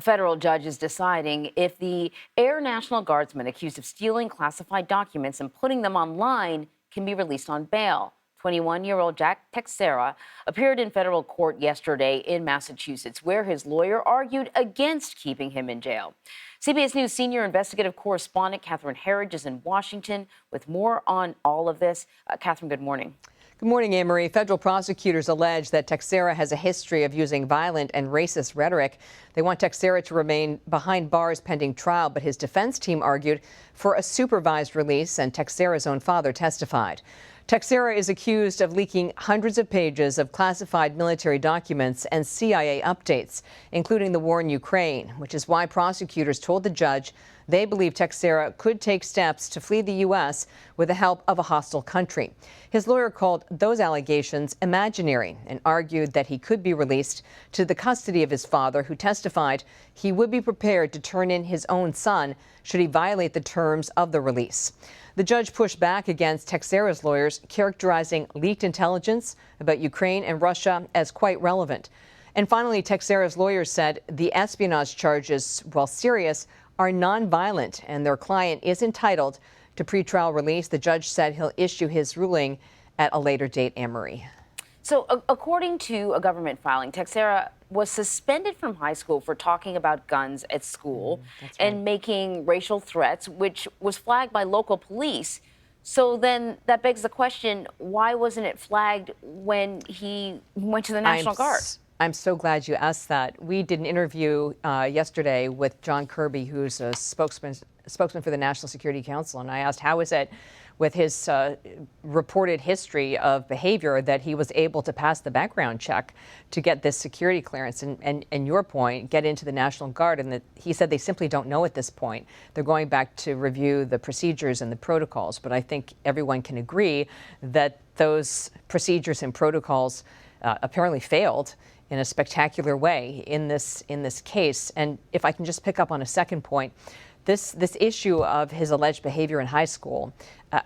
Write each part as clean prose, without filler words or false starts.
federal judge is deciding if the Air National Guardsman accused of stealing classified documents and putting them online can be released on bail. 21-year-old Jack Teixeira appeared in federal court yesterday in Massachusetts, where his lawyer argued against keeping him in jail. CBS News senior investigative correspondent Catherine Herridge is in Washington with more on all of this. Catherine, good morning. Good morning, Anne-Marie. Federal prosecutors allege that Teixeira has a history of using violent and racist rhetoric. They want Teixeira to remain behind bars pending trial, but his defense team argued for a supervised release, and Teixeira's own father testified. Teixeira is accused of leaking hundreds of pages of classified military documents and CIA updates, including the war in Ukraine, which is why prosecutors told the judge they believe Teixeira could take steps to flee the U.S. with the help of a hostile country. His lawyer called those allegations imaginary and argued that he could be released to the custody of his father, who testified he would be prepared to turn in his own son should he violate the terms of the release. The judge pushed back against Teixeira's lawyers, characterizing leaked intelligence about Ukraine and Russia as quite relevant. And finally, Teixeira's lawyers said the espionage charges, while serious, are nonviolent, and their client is entitled to pretrial release. The judge said he'll issue his ruling at a later date, Anne-Marie. So according to a government filing, Teixeira was suspended from high school for talking about guns at school and making racial threats, which was flagged by local police. So then that begs the question, why wasn't it flagged when he went to the National Guard? I'm so glad you asked that. We did an interview yesterday with John Kirby, who's a spokesman for the National Security Council, and I asked how is it with his reported history of behavior that he was able to pass the background check to get this security clearance and your point, get into the National Guard. And that he said they simply don't know at this point. They're going back to review the procedures and the protocols. But I think everyone can agree that those procedures and protocols apparently failed in a spectacular way in this case. And if I can just pick up on a second point, this issue of his alleged behavior in high school,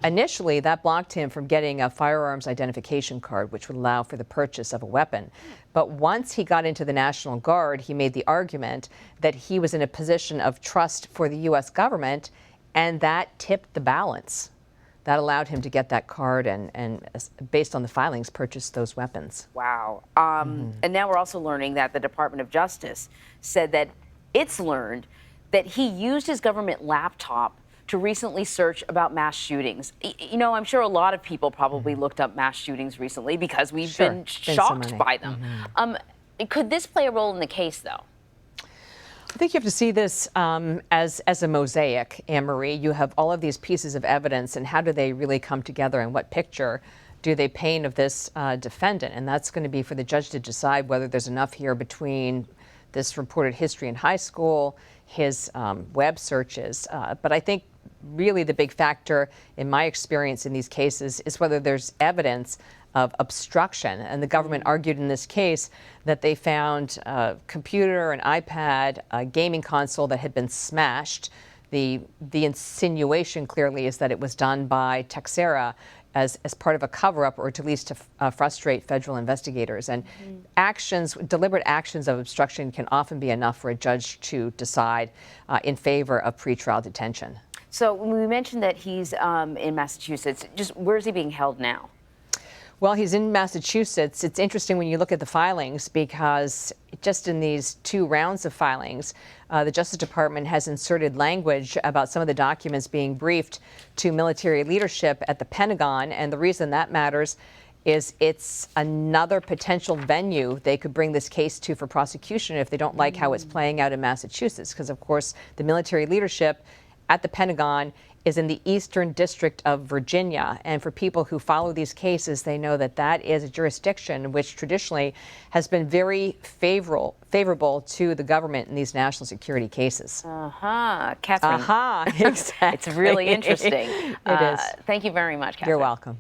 initially that blocked him from getting a firearms identification card, which would allow for the purchase of a weapon. But once he got into the National Guard, he made the argument that he was in a position of trust for the U.S. government, and that tipped the balance. That allowed him to get that card and based on the filings, purchase those weapons. Wow. And now we're also learning that the Department of Justice said that it's learned that he used his government laptop to recently search about mass shootings. You know, I'm sure a lot of people probably looked up mass shootings recently because we've been shocked by them. Could this play a role in the case, though? I think you have to see this as a mosaic, Anne-Marie. You have all of these pieces of evidence, and how do they really come together, and what picture do they paint of this defendant? And that's going to be for the judge to decide whether there's enough here between this reported history in high school, his web searches. But I think really the big factor in my experience in these cases is whether there's evidence of obstruction. And the government argued in this case that they found a computer, an iPad, a gaming console that had been smashed. The insinuation clearly is that it was done by Teixeira as part of a cover-up, or at least to frustrate federal investigators. And deliberate actions of obstruction can often be enough for a judge to decide in favor of pretrial detention. So when we mentioned that he's in Massachusetts, just where is he being held now? Well, he's in Massachusetts. It's interesting when you look at the filings, because just in these 2 rounds of filings, the Justice Department has inserted language about some of the documents being briefed to military leadership at the Pentagon. And the reason that matters is it's another potential venue they could bring this case to for prosecution if they don't like how it's playing out in Massachusetts. Because, of course, the military leadership at the Pentagon is in the Eastern District of Virginia. And for people who follow these cases, they know that that is a jurisdiction which traditionally has been very favorable to the government in these national security cases. Catherine. Exactly. It's really interesting. It is. Thank you very much, Catherine. You're welcome.